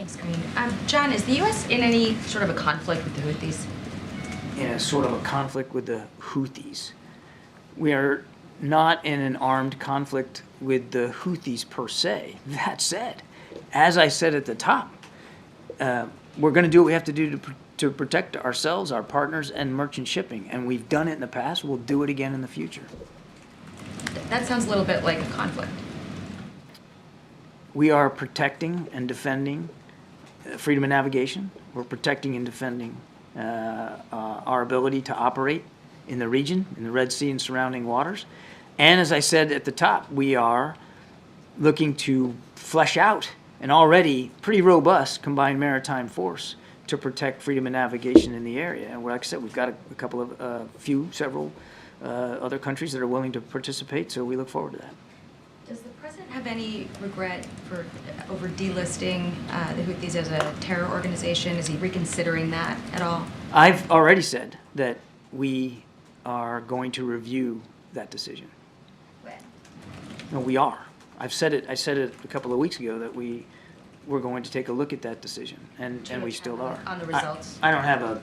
Thanks, Green. John, is the U.S. in any sort of a conflict with the Houthis? In a sort of a conflict with the Houthis. We are not in an armed conflict with the Houthis per se. That said, as I said at the top, we're going to do what we have to do to protect ourselves, our partners, and merchant shipping. And we've done it in the past. We'll do it again in the future. That sounds a little bit like a conflict. We are protecting and defending freedom of navigation. We're protecting and defending our ability to operate in the region, in the Red Sea and surrounding waters. And as I said at the top, we are looking to flesh out an already pretty robust combined maritime force to protect freedom of navigation in the area. And like I said, we've got a couple of, several other countries that are willing to participate, so we look forward to that. Does the president have any regret over delisting the Houthis as a terror organization? Is he reconsidering that at all? I've already said that we are going to review that decision. When? No, we are. I said it a couple of weeks ago that we're going to take a look at that decision, and we still are. On the results? I don't have a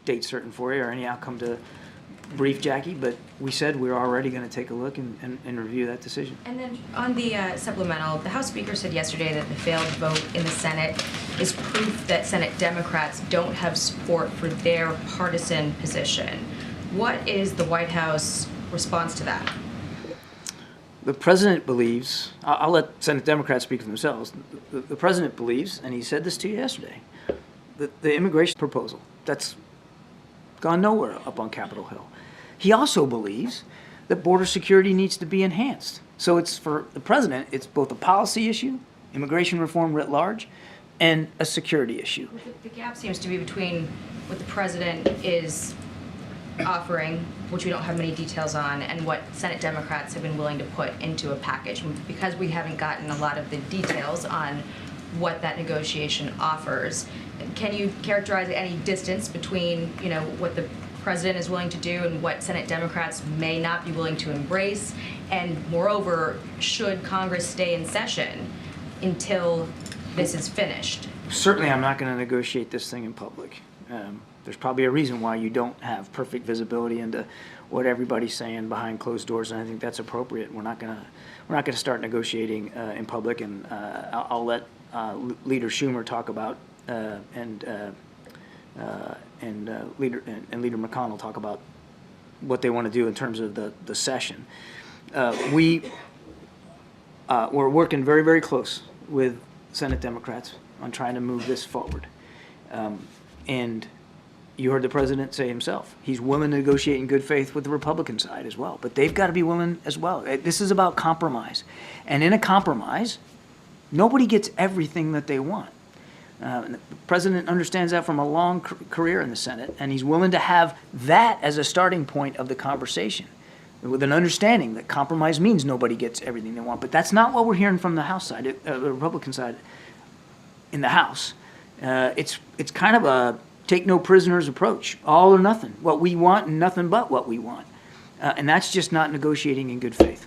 date certain for you or any outcome to brief Jackie, but we said we're already going to take a look and review that decision. And then on the supplemental, the House Speaker said yesterday that the failed vote in the Senate is proof that Senate Democrats don't have support for their partisan position. What is the White House response to that? The president believes, I'll let Senate Democrats speak for themselves, the president believes, and he said this to you yesterday, that the immigration proposal, that's gone nowhere up on Capitol Hill. He also believes that border security needs to be enhanced. So it's for the president, it's both a policy issue, immigration reform writ large, and a security issue. The gap seems to be between what the president is offering, which we don't have many details on, and what Senate Democrats have been willing to put into a package. Because we haven't gotten a lot of the details on what that negotiation offers, can you characterize any distance between, what the president is willing to do and what Senate Democrats may not be willing to embrace? And moreover, should Congress stay in session until this is finished? Certainly I'm not going to negotiate this thing in public. There's probably a reason why you don't have perfect visibility into what everybody's saying behind closed doors, and I think that's appropriate. We're not going to start negotiating in public, and I'll let Leader Schumer talk about and Leader McConnell talk about what they want to do in terms of the session. We're working very, very close with Senate Democrats on trying to move this forward. And you heard the president say himself, he's willing to negotiate in good faith with the Republican side as well. But they've got to be willing as well. This is about compromise. And in a compromise, nobody gets everything that they want. The president understands that from a long career in the Senate, and he's willing to have that as a starting point of the conversation, with an understanding that compromise means nobody gets everything they want. But that's not what we're hearing from the House side, the Republican side in the House. It's kind of a take no prisoners approach, all or nothing, what we want and nothing but what we want. And that's just not negotiating in good faith.